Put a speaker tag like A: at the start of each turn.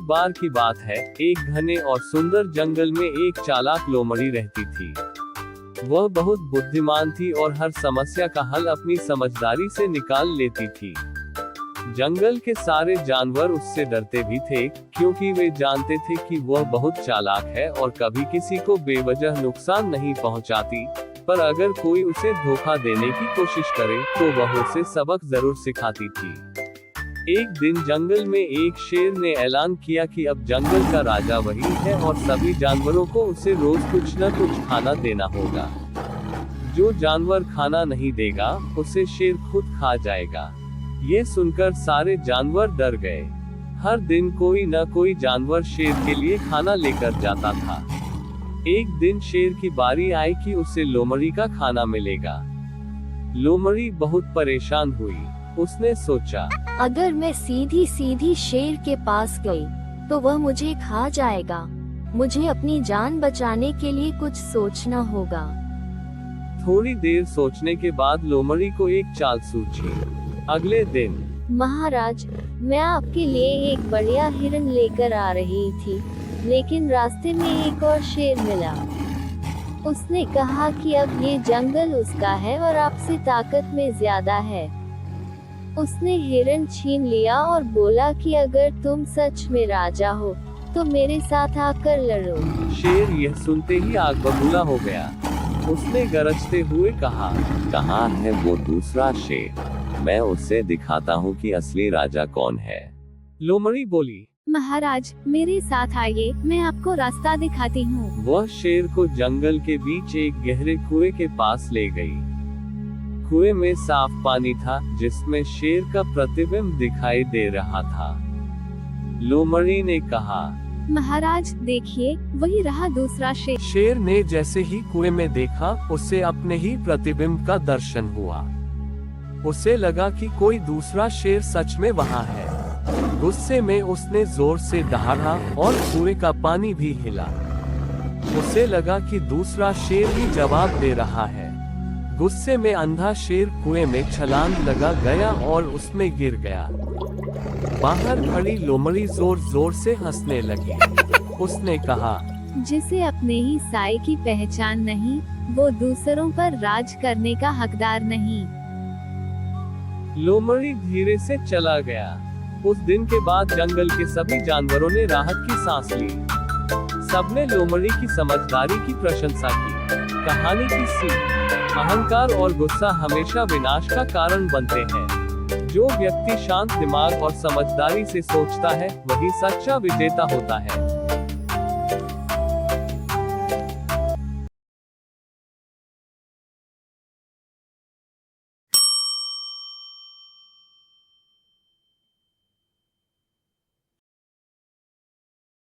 A: बार की बात है, एक घने और सुंदर जंगल में एक चालाक लोमड़ी रहती थी। वह बहुत बुद्धिमान थी और हर समस्या का हल अपनी समझदारी से निकाल लेती थी। जंगल के सारे जानवर उससे डरते भी थे, क्योंकि वे जानते थे कि वह बहुत चालाक है और कभी किसी को बेवजह नुकसान नहीं पहुंचाती। पर अगर कोई उसे धोखा देने की कोशिश करे, तो वह उसे सबक जरूर सिखाती थी। एक दिन जंगल में एक शेर ने ऐलान किया कि अब जंगल का राजा वही है और सभी जानवरों को उसे रोज कुछ न कुछ खाना देना होगा। जो जानवर खाना नहीं देगा, उसे शेर खुद खा जाएगा। ये सुनकर सारे जानवर डर गए। हर दिन कोई न कोई जानवर शेर के लिए खाना लेकर जाता था। एक दिन शेर की बारी आई कि उसे लोमड़ी का खाना मिलेगा। लोमड़ी बहुत परेशान हुई। उसने सोचा,
B: अगर मैं सीधी सीधी शेर के पास गई, तो वह मुझे खा जाएगा। मुझे अपनी जान बचाने के लिए कुछ सोचना होगा।
A: थोड़ी देर सोचने के बाद लोमड़ी को एक चाल सूझी। अगले दिन,
B: महाराज, मैं आपके लिए एक बढ़िया हिरन लेकर आ रही थी, लेकिन रास्ते में एक और शेर मिला। उसने कहा कि अब ये जंगल उसका है और आपसे ताकत में ज्यादा है। उसने हिरन छीन लिया और बोला कि अगर तुम सच में राजा हो, तो मेरे साथ आकर लड़ो।
A: शेर यह सुनते ही आग बबूला हो गया। उसने गरजते हुए कहा, कहाँ है वो दूसरा शेर? मैं उससे दिखाता हूँ कि असली राजा कौन है। लोमड़ी बोली,
B: महाराज, मेरे साथ आइए, मैं आपको रास्ता दिखाती हूँ।
A: वह शेर को जंगल के बीच एक गहरे कुएं के पास ले गई। कुएं में साफ पानी था, जिसमें शेर का प्रतिबिंब दिखाई दे रहा था। लोमड़ी ने कहा,
B: महाराज देखिए, वही रहा दूसरा शेर।
C: शेर ने जैसे ही कुएं में देखा, उसे अपने ही प्रतिबिंब का दर्शन हुआ। उसे लगा कि कोई दूसरा शेर सच में वहाँ है। गुस्से में उसने जोर से दहाड़ा और कुएं का पानी भी हिला। उसे लगा कि दूसरा शेर ही जवाब दे रहा है। गुस्से में अंधा शेर कुएं में छलांग लगा गया और उसमें गिर गया। बाहर खड़ी लोमड़ी जोर जोर से हंसने लगी। उसने कहा,
B: जिसे अपने ही साए की पहचान नहीं, वो दूसरों पर राज करने का हकदार नहीं।
A: लोमड़ी धीरे से चला गया। उस दिन के बाद जंगल के सभी जानवरों ने राहत की सांस ली। सबने लोमड़ी की समझदारी की प्रशंसा की। कहानी की सीख, अहंकार और गुस्सा हमेशा विनाश का कारण बनते हैं। जो व्यक्ति शांत दिमाग और समझदारी से सोचता है, वही सच्चा विजेता होता है।